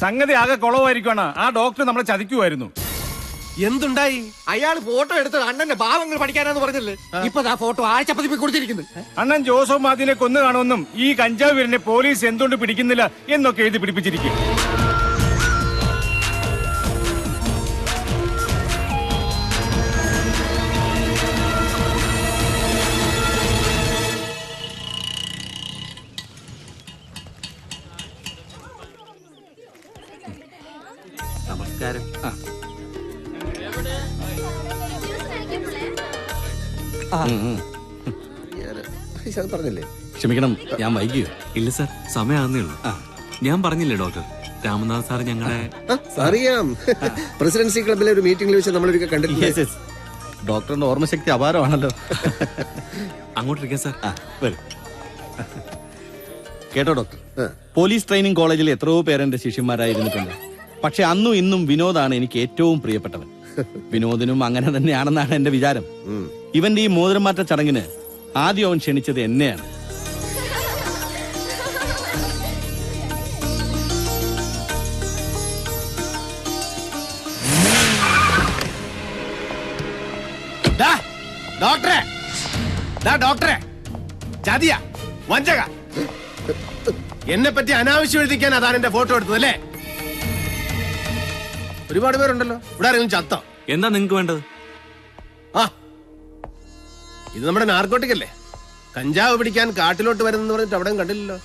സംഗതി ആകെ കുളവായിരിക്കുവാണ്. ആ ഡോക്ടർ നമ്മളെ ചതിക്കുമായിരുന്നു. എന്തുണ്ടായി? അയാൾ ഫോട്ടോ എടുത്തത് അണ്ണന്റെ ഭാവങ്ങൾ പഠിക്കാനാന്ന് പറഞ്ഞല്ലേ. ഇപ്പൊ ആ ഫോട്ടോ ആഴ്ചപ്പതിപ്പ് കൊടുത്തിരിക്കുന്നു. അണ്ണൻ ജോസഫ് മാതിനെ കൊന്നു കാണുമെന്നും ഈ കഞ്ചാവ് വീരനെ പോലീസ് എന്തുകൊണ്ട് പിടിക്കുന്നില്ല എന്നൊക്കെ എഴുതി പിടിപ്പിച്ചിരിക്കും. നമസ്കാരം. പറഞ്ഞില്ലേ? ക്ഷമിക്കണം, ഞാൻ വൈകിയോ? ഇല്ല സാർ, സമയമാകുന്നേ ഉള്ളൂ. ഞാൻ പറഞ്ഞില്ലേ ഡോക്ടർ രാമനാഥ് സാർ ഞങ്ങളെ അറിയാം. പ്രസിഡൻസി ക്ലബിലെ ഒരു മീറ്റിംഗിൽ വെച്ച് നമ്മളൊരിക്കൽ കണ്ടിട്ടില്ലേ? ഡോക്ടറിന്റെ ഓർമ്മശക്തി അപാരമാണല്ലോ. അങ്ങോട്ടിരിക്കാം സാർ. വരും. കേട്ടോ ഡോക്ടർ, പോലീസ് ട്രെയിനിങ് കോളേജിൽ എത്രയോ പേരെന്റെ ശിഷ്യന്മാരായിരുന്നിട്ടുണ്ട്. പക്ഷെ അന്നും ഇന്നും വിനോദാണ് എനിക്ക് ഏറ്റവും പ്രിയപ്പെട്ടവൻ. വിനോദിനും അങ്ങനെ തന്നെയാണെന്നാണ് എന്റെ വിചാരം. ഇവന്റെ ഈ മോതിരം മാറ്റ ചടങ്ങിന് ആദ്യം അവൻ ക്ഷണിച്ചത് എന്നെയാണ്. ഡോക്ടറെ, ഡോക്ടറെ, ചതിയ വഞ്ചക, എന്നെ പറ്റി അനാവശ്യം എഴുതിക്കാൻ അതാണ് എന്റെ ഫോട്ടോ എടുത്തതല്ലേ? ഒരുപാട് പേരുണ്ടല്ലോ ഇവിടെ. ആരെങ്കിലും ചത്തോ? എന്താ നിങ്ങക്ക് വേണ്ടത്? ആ, ഇത് നമ്മുടെ നാർക്കോട്ടിക് അല്ലേ? കഞ്ചാവ് പിടിക്കാൻ കാട്ടിലോട്ട് വരുന്നെന്ന് പറഞ്ഞിട്ട് അവിടെ കണ്ടില്ലല്ലോ.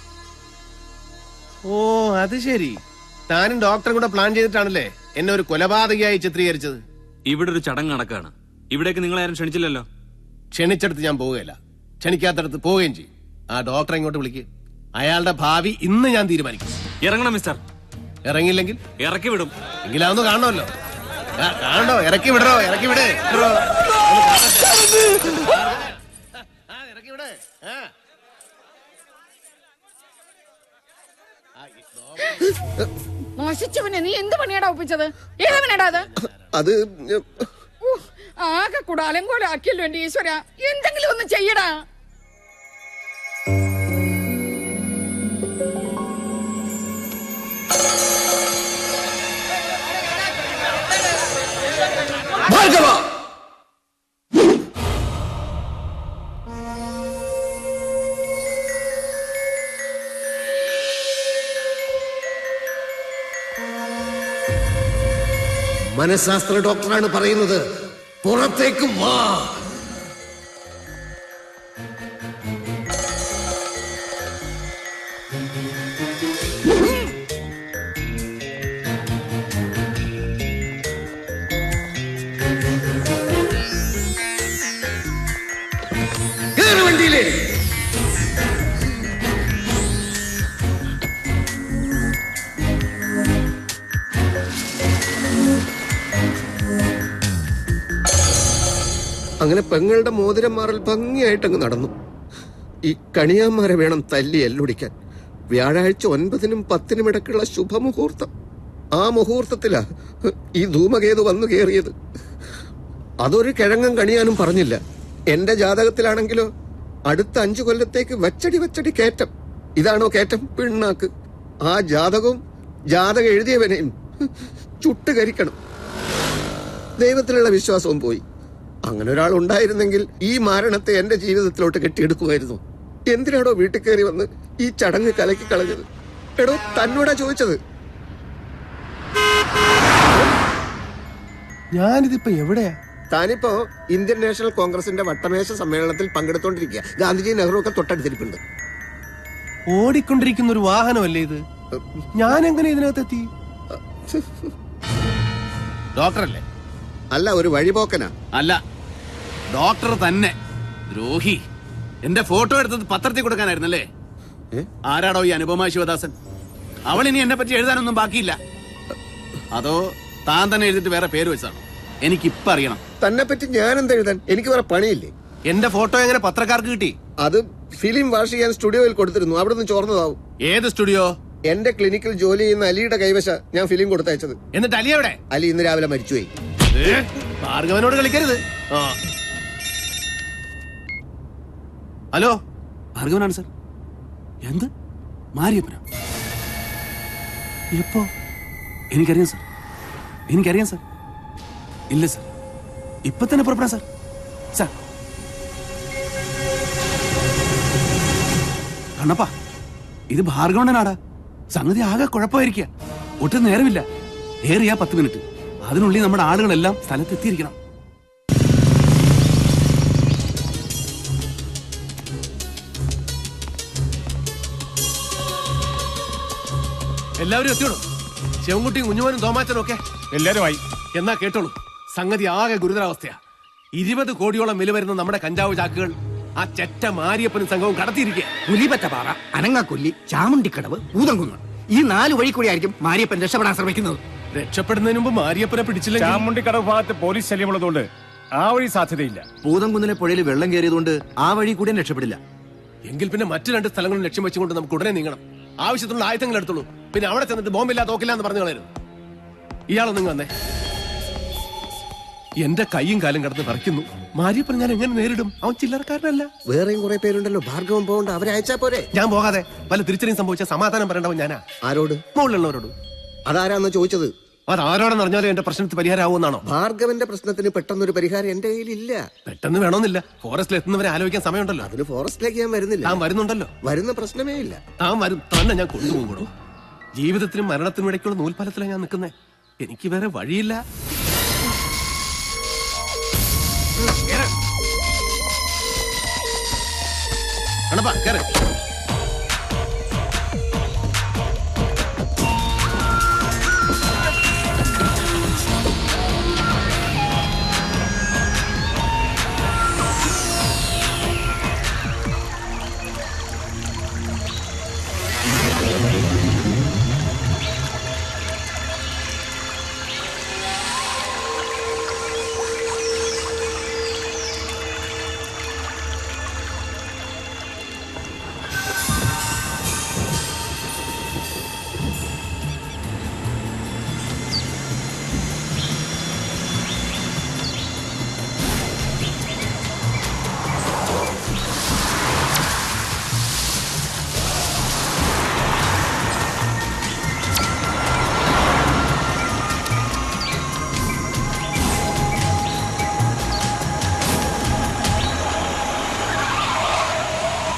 ഓ, അത് ശരി. താനും ഡോക്ടറും കൂടെ പ്ലാൻ ചെയ്തിട്ടാണല്ലേ എന്നെ ഒരു കൊലപാതകയായി ചിത്രീകരിച്ചത്? ഇവിടെ ഒരു ചടങ്ങ് നടക്കാണ്. ഇവിടേക്ക് നിങ്ങളാരും ക്ഷണിച്ചില്ലല്ലോ. ക്ഷണിച്ചെടുത്ത് ഞാൻ പോവുകയില്ല, ക്ഷണിക്കാത്തടത്ത് പോവുകയും ചെയ്യും. ആ ഡോക്ടറെ ഇങ്ങോട്ട് വിളിക്ക്. അയാളുടെ ഭാവി ഇന്ന് ഞാൻ തീരുമാനിക്കും. ഇറങ്ങണം മിസ്റ്റർ. ഇറങ്ങിയില്ലെങ്കിൽ ഇറക്കി വിടും. എങ്കിലാന്ന് കാണണമല്ലോ. കാണണ്ടോ? ഇറക്കി വിടറോ, ഇറക്കി വിട്. ഇറക്കി വിട്. മോശിച്ചവനെ നീ എന്ത് പണിയാടാ ഒപ്പിച്ചത്? ഏതവനാടാ അത്? ആകെ കൂടെ അലങ്കോലാക്കിയല്ലോ എന്റെ ഈശ്വര. എന്തെങ്കിലും ഒന്ന് ചെയ്യടാ. മനഃശാസ്ത്ര ഡോക്ടറാണ് പറയുന്നത്, പുറത്തേക്ക് വാ. വണ്ടിയിലേ അങ്ങനെ പെങ്ങളുടെ മോതിരം മാറൽ ഭംഗിയായിട്ടങ്ങ് നടന്നു. ഈ കണിയാന്മാരെ വേണം തല്ലി എല്ലൊടിക്കാൻ. വ്യാഴാഴ്ച 9-നും 10-നും ഇടയ്ക്കുള്ള ശുഭമുഹൂർത്തം. ആ മുഹൂർത്തത്തിലാ ഈ ധൂമകേതു വന്നു കയറിയത്. അതൊരു കിഴങ്ങും കണിയാനും പറഞ്ഞില്ല. എന്റെ ജാതകത്തിലാണെങ്കിലോ അടുത്ത 5 കൊല്ലത്തേക്ക് വച്ചടി കയറ്റം. ഇതാണോ കയറ്റം? പിണ്ണാക്ക്. ആ ജാതകവും ജാതകം എഴുതിയവനെയും ചുട്ടുകരിക്കണം. ദൈവത്തിലുള്ള വിശ്വാസവും പോയി. അങ്ങനെ ഒരാൾ ഉണ്ടായിരുന്നെങ്കിൽ ഈ മാരണത്തെ എന്റെ ജീവിതത്തിലോട്ട് കെട്ടിയെടുക്കുമായിരുന്നു. എന്തിനാടോ വീട്ടിൽ കയറി വന്ന് ഈ ചടങ്ങ് കലക്കി കളഞ്ഞത്? എടോ, തന്നോടാ ചോദിച്ചത്. ഞാനിതിപ്പോ എവിടെയാ? താനിപ്പോ ഇന്ത്യൻ നാഷണൽ കോൺഗ്രസിന്റെ വട്ടമേശ സമ്മേളനത്തിൽ പങ്കെടുത്തോണ്ടിരിക്കുക. ഗാന്ധിജി, നെഹ്റു ഒക്കെ തൊട്ടടുത്തിരിപ്പുണ്ട്. ഓടിക്കൊണ്ടിരിക്കുന്ന ഒരു വാഹനമല്ലേ ഇത്? ഞാൻ എങ്ങനെ ഇതിനകത്തെത്തി? ഡോക്ടറല്ലേ? അല്ല, ഒരു വഴിപോക്കനാ. അല്ല, ഡോക്ടർ തന്നെ. ദ്രോഹി. എന്റെ ഫോട്ടോ എടുത്തത് പത്രത്തിൽ കൊടുക്കാനായിരുന്നല്ലേ? ആരാടോ ഈ അനുപമ ശിവദാസൻ? അവൾ ഇനി എന്നെ പറ്റി എഴുതാനൊന്നും ബാക്കിയില്ല. അതോ താൻ തന്നെ എഴുതിട്ട് വേറെ പേര് വെച്ചാണ്? എനിക്കിപ്പ അറിയണം. തന്നെ പറ്റി ഞാൻ എന്താ എഴുതാൻ? എനിക്ക് വേറെ പണിയില്ലേ? എന്റെ ഫോട്ടോ എങ്ങനെ പത്രക്കാർക്ക് കിട്ടി? അത് ഫിലിം വാഷ് ചെയ്യാൻ സ്റ്റുഡിയോയിൽ കൊടുത്തിരുന്നു. അവിടെ നിന്ന് ചോർന്നതാവും. ഏത് സ്റ്റുഡിയോ? എന്റെ ക്ലിനിക്കിൽ ജോലി ചെയ്യുന്ന അലിയുടെ കൈവശ ഞാൻ ഫിലിം കൊടുത്തയച്ചത്. എന്നിട്ട് അലി എവിടെ? അലി ഇന്ന് രാവിലെ മരിച്ചുപോയി. ഭാർഗവനോട് കളിക്കരുത്. ഹലോ, ഭാർഗവനാണ് സാർ. എന്ത്? മാരിയപ്പന? എപ്പോ? എനിക്കറിയാം സാർ, എനിക്കറിയാം സാർ. ഇല്ല സാർ, ഇപ്പൊ തന്നെ പുറപ്പെടാം സാർ. സാർ കണ്ണപ്പാ, ഇത് ഭാർഗവന്റെ നാടാ. സംഗതി ആകെ കുഴപ്പമായിരിക്കുക. ഒട്ടും നേരമില്ല, ഏറിയാ 10 മിനിറ്റ്. അതിനുള്ളിൽ നമ്മുടെ ആളുകളെല്ലാം സ്ഥലത്തെത്തിയിരിക്കണം. എല്ലാവരും എത്തിയോളൂ. ശിവൻകുട്ടിയും കുഞ്ഞുമോനും തോമാച്ചനും ഒക്കെ എല്ലാരുമായി. എന്നാ കേട്ടോളൂ, സംഗതി ആകെ ഗുരുതരാവസ്ഥയാ. 20 കോടിയോളം വില വരുന്ന നമ്മുടെ കഞ്ചാവ് ചാക്കുകൾ ആ ചെറ്റ മാരിയപ്പനും സംഘവും കടത്തിയിരിക്കുക. പുലിപറ്റപ്പാറ, അനങ്ങാക്കൊല്ലി, ചാമുണ്ടിക്കടവ്, പൂതംകുന്ന്, ഈ 4 വഴി കൂടിയായിരിക്കും മാരിയപ്പൻ രക്ഷപ്പെടാൻ ശ്രമിക്കുന്നത്. രക്ഷപ്പെടുന്നതിന് മുമ്പ് മാരിയപ്പനെ പിടിച്ചില്ലെങ്കിൽ ചാമുണ്ടിക്കടവ് ഭാഗത്ത് പോലീസ് ശല്യമുള്ളതുകൊണ്ട് ആ വഴി സാധ്യതയില്ല. പൂതംകുന്നിലെ പുഴയിൽ വെള്ളം കയറിയതുകൊണ്ട് ആ വഴി കൂടെ രക്ഷപ്പെടില്ല. എങ്കിൽ പിന്നെ മറ്റു 2 സ്ഥലങ്ങളും ലക്ഷ്യം വെച്ചുകൊണ്ട് നമുക്ക് ഉടനെ നീങ്ങണം. ആവശ്യത്തിനുള്ള ആയുധങ്ങൾ എടുത്തോളൂ. പിന്നെ അവിടെ ചെന്നിട്ട് ബോംബില്ല തോക്കില്ല എന്ന് പറഞ്ഞു കളയരുത്. ഇയാളൊന്നും വന്നേ. എന്റെ കൈയും കാലും കടന്ന് പറിക്കുന്നു. മാരിയപ്പൻ ഞാൻ എങ്ങനെ നേരിടും? അവൻ ചില്ലറക്കാരനല്ല. വേറെയും കുറെ പേരുണ്ടല്ലോ, ഭാർഗവം പോകണ്ട, അവരെ അയച്ചാ പോരെ. ഞാൻ പോകാതെ വല്ല തിരിച്ചറിയും സംഭവിച്ച സമാധാനം പറയേണ്ടവൻ ഞാനാ. ആരോട്? മുകളിലുള്ളവരോട്. അതാരാന്ന് ചോദിച്ചത്? അതാരോടെന്ന് അറിഞ്ഞാലും എന്റെ പ്രശ്നത്തിന് പരിഹാരമാവുമെന്നാണോ? ഭാർഗവന്റെ പ്രശ്നത്തിന് പെട്ടെന്നൊരു പരിഹാരം എന്റെ കയ്യിലില്ല. പെട്ടെന്ന് വേണമെന്നില്ല. ഫോറസ്റ്റിൽ എത്തുന്നവരെ ആലോചിക്കാൻ സമയമുണ്ടല്ലോ. അതിന് ഫോറസ്റ്റിലേക്ക് ഞാൻ വരുന്നില്ല. താൻ വരുന്നുണ്ടല്ലോ. വരുന്ന പ്രശ്നമേ ഇല്ല. താൻ വരും, തന്നെ ഞാൻ കൊണ്ടുപോകണോ? ജീവിതത്തിനും മരണത്തിനും ഇടയ്ക്കുള്ള നൂൽപാലത്തിലാണ് ഞാൻ നിൽക്കുന്നത്. എനിക്ക് വേറെ വഴിയില്ല. കണപ്പാ കേറ്.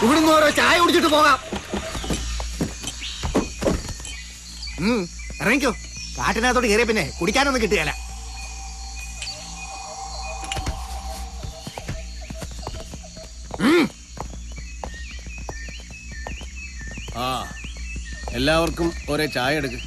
ഇവിടുന്ന് ഓരോ ചായ കുടിച്ചിട്ട് പോകാം. ഇറങ്ങിക്കോ. കാട്ടിനകത്തോട്ട് കയറിയ പിന്നെ കുടിക്കാനൊന്നും കിട്ടുകയല്ല. ആ, എല്ലാവർക്കും ഒരേ ചായ എടുക്ക്.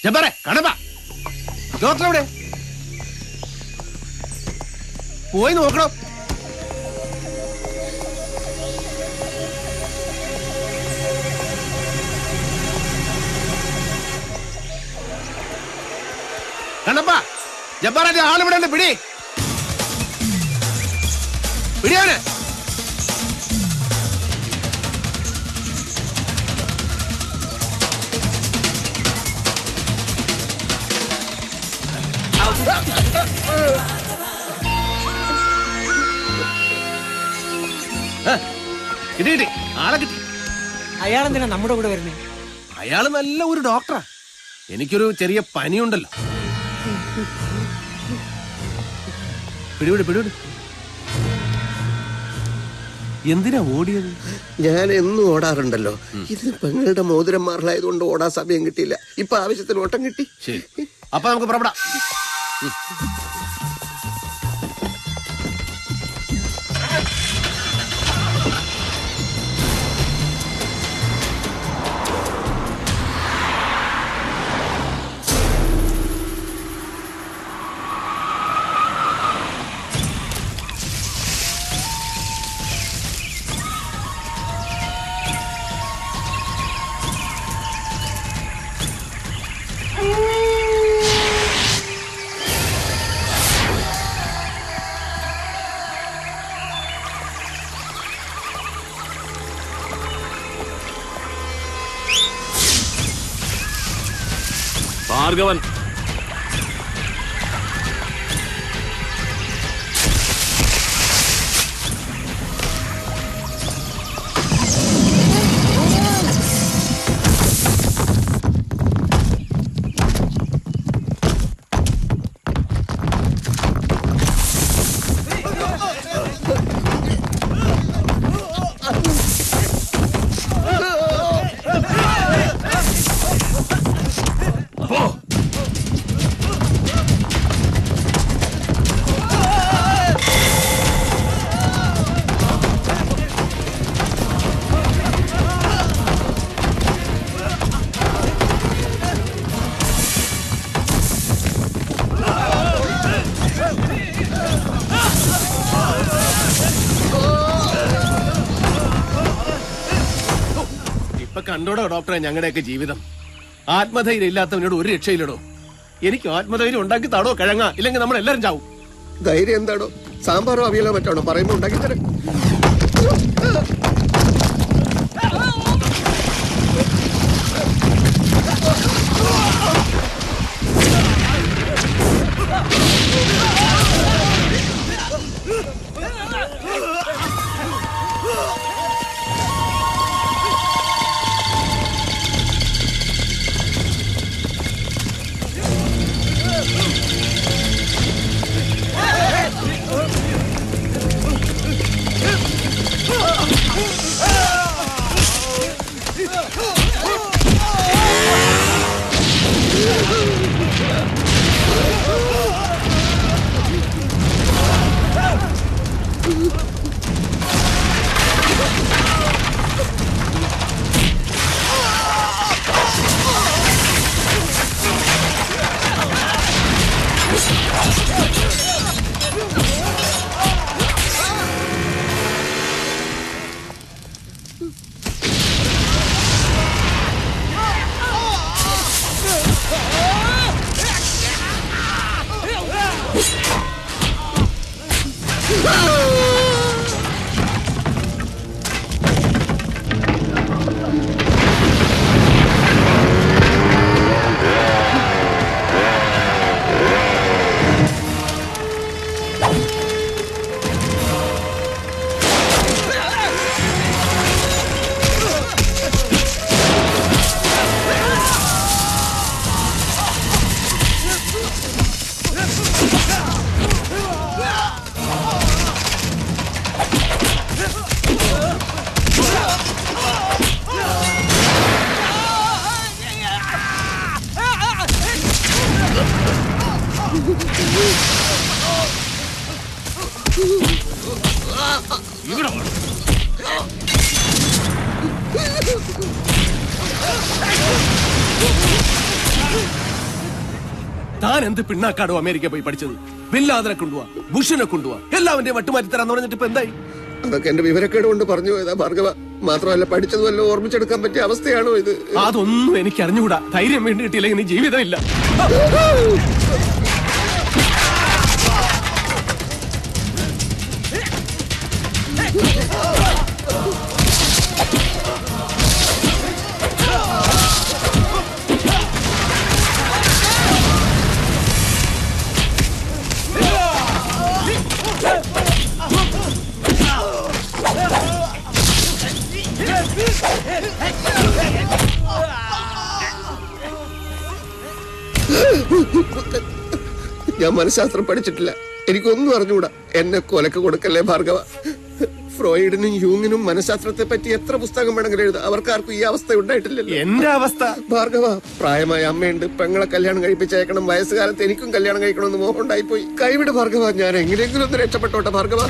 ജബ്ബാറെ, കടമ്പ, ഡോക്ടർ എവിടെ? പോയി നോക്കണം. കണ്ണപ്പ, ജബ്ബാറിന്റെ ആളിവിടെ ഉണ്ട്. പിടി, പിടിയാണ്. കിട്ടി കിട്ടി, ആളെ കിട്ടി. അയാളെന്തിനാ നമ്മുടെ കൂടെ വരുന്നേ? അയാള് നല്ല ഒരു ഡോക്ടറാ. എനിക്കൊരു ചെറിയ പനിയുണ്ടല്ലോ. പിടിവിട് പിടിവിട്. എന്തിനാ ഓടിയത്? ഞാൻ എന്നും ഓടാറുണ്ടല്ലോ. ഇതിന് പെങ്ങളുടെ മോതിരം മാറലായതുകൊണ്ട് ഓടാൻ സമയം കിട്ടിയില്ല. ഇപ്പൊ ആവശ്യത്തിന് ഓട്ടം കിട്ടി. ശരി, അപ്പൊ നമുക്ക് പുറപ്പെടാം. ഭാർഗവൻ കണ്ടോടോ ഡോക്ടറെ ഞങ്ങളുടെയൊക്കെ ജീവിതം. ആത്മധൈര്യം ഇല്ലാത്തവനോട് ഒരു രക്ഷയില്ലടോ. എനിക്ക് ആത്മധൈര്യം ഉണ്ടാക്കി താടോ കിഴങ്ങ, ഇല്ലെങ്കിൽ നമ്മൾ എല്ലാരും ചാവും. ധൈര്യം എന്താണോ? സാമ്പാറോ അവിയലോ മറ്റാണോ പറയുമ്പോ ഉണ്ടാക്കി തരാം. താൻ എന്ത് പിണ്ണാക്കാടോ അമേരിക്ക പോയി പഠിച്ചത്? ബില്ലാദിനെ കൊണ്ടുപോവാ, ബുഷിനെ കൊണ്ടുപോവാ, എല്ലാവന്റെയും വട്ടുമാറ്റി തരാന്ന് പറഞ്ഞിട്ട് ഇപ്പൊ എന്തായി? അതൊക്കെ എന്റെ വിവരക്കേട് കൊണ്ട് പറഞ്ഞു പോയതാ ഭാർഗവ. മാത്രമല്ല പഠിച്ചതുമല്ലോ ഓർമ്മിച്ചെടുക്കാൻ പറ്റിയ അവസ്ഥയാണോ ഇത്? അതൊന്നും എനിക്ക് അറിഞ്ഞുകൂടാ. ധൈര്യം വേണ്ടി കിട്ടിയില്ലെങ്കിൽ നീ ജീവിതമില്ല. ഞാൻ മനഃശാസ്ത്രം പഠിച്ചിട്ടില്ല, എനിക്കൊന്നും അറിഞ്ഞുകൂടാ. എന്നെ കൊലക്ക് കൊടുക്കല്ലേ ഭാർഗവ. ഫ്രോയിഡിനും യൂങ്ങിനും മനഃശാസ്ത്രത്തെ പറ്റി എത്ര പുസ്തകം വേണമെങ്കിലും എഴുതാം, അവർക്കാർക്കും ഈ അവസ്ഥ ഉണ്ടായിട്ടില്ലല്ലോ. എന്റെ അവസ്ഥ ഭാർഗവ, പ്രായമായ അമ്മയുണ്ട്, പെങ്ങളെ കല്യാണം കഴിപ്പിച്ചേക്കണം, വയസ്സുകാലത്ത് എനിക്കും കല്യാണം കഴിക്കണമെന്ന് മോഹം ഉണ്ടായിപ്പോയി. കൈവിട് ഭാർഗവ, ഞാൻ എങ്ങനെയെങ്കിലും ഒന്ന് രക്ഷപ്പെട്ടോട്ടെ ഭാർഗവ.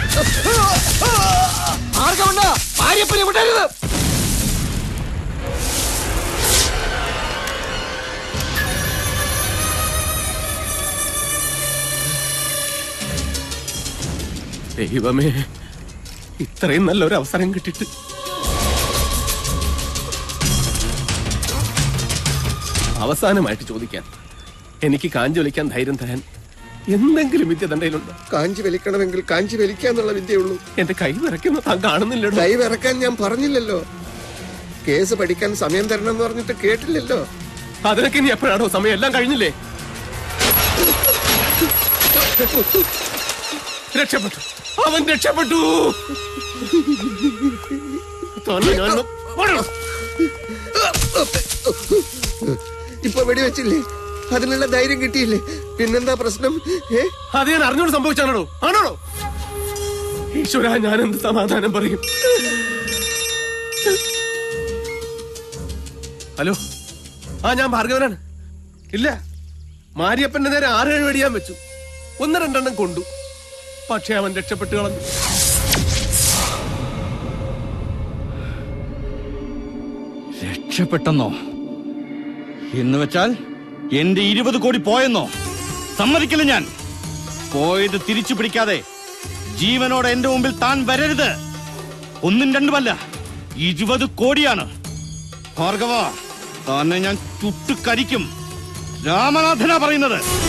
ദൈവമേ, ഇത്രയും നല്ലൊരു അവസരം കിട്ടിട്ട് അവസാനമായിട്ട് ചോദിക്കാൻ, എനിക്ക് കാഞ്ചി വലിക്കാൻ ധൈര്യം തരാൻ എന്തെങ്കിലും വിദ്യ തണ്ടയിലുണ്ടോ? കാഞ്ചി വലിക്കണമെങ്കിൽ കാഞ്ചി വലിക്കാന്നുള്ള വിദ്യയുള്ളൂ. എന്റെ കൈ വിറയ്ക്കുന്ന താൻ കാണുന്നില്ലല്ലോ. കൈ വിറക്കാൻ ഞാൻ പറഞ്ഞില്ലല്ലോ. കേസ് പഠിക്കാൻ സമയം തരണം എന്ന് പറഞ്ഞിട്ട് കേട്ടില്ലല്ലോ. അതിനൊക്കെ ഇനി എപ്പോഴാണോ സമയം? എല്ലാം കഴിഞ്ഞില്ലേ? രക്ഷപ്പെട്ടു, അവൻ രക്ഷപ്പെട്ടു. ഇപ്പൊ വെടിവെച്ചില്ലേ? അതിനുള്ള ധൈര്യം കിട്ടിയില്ലേ? പിന്നെന്താ പ്രശ്നം? അത് ഞാൻ അറിഞ്ഞോട് സംഭവിച്ചാണോ? ആണോ? ഈശ്വര, ഞാൻ എന്ത് സമാധാനം പറയും? ഹലോ, ഞാൻ ഭാർഗവനാണ്. ഇല്ല, മാരിയപ്പന്റെ നേരെ 6-7 വെടിയാൻ വെച്ചു. 1-2 കൊണ്ടു. പക്ഷെ അവൻ രക്ഷപ്പെട്ടു കളഞ്ഞു. രക്ഷപ്പെട്ടെന്നോ? എന്ന് വെച്ചാൽ എന്റെ 20 കോടി പോയെന്നോ? സമ്മതിക്കില്ല ഞാൻ. പോയത് തിരിച്ചു പിടിക്കാതെ ജീവനോടെ എന്റെ മുമ്പിൽ താൻ വരരുത്. 1-2 20 കോടിയാണ്. ഭാർഗവ തന്നെ ഞാൻ ചുട്ടുകരിക്കും. രാമനാഥനാ പറയുന്നത്.